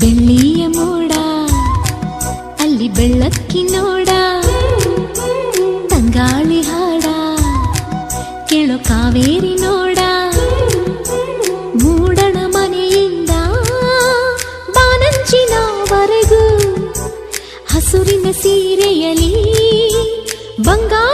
ಬೆಳ್ಳಿಯ ಮೋಡ ಅಲ್ಲಿ ಬೆಳ್ಳಕ್ಕಿ ನೋಡ, ತಂಗಾಳಿ ಹಾಡ ಕೇಳೋ ಕಾವೇರಿ ನೋಡ. ಮೂಡಣ ಮನೆಯಿಂದ ಬಾನಂಚಿನವರೆಗೂ ಹಸುರಿನ ಸೀರೆಯಲಿ ಬಂಗಾರ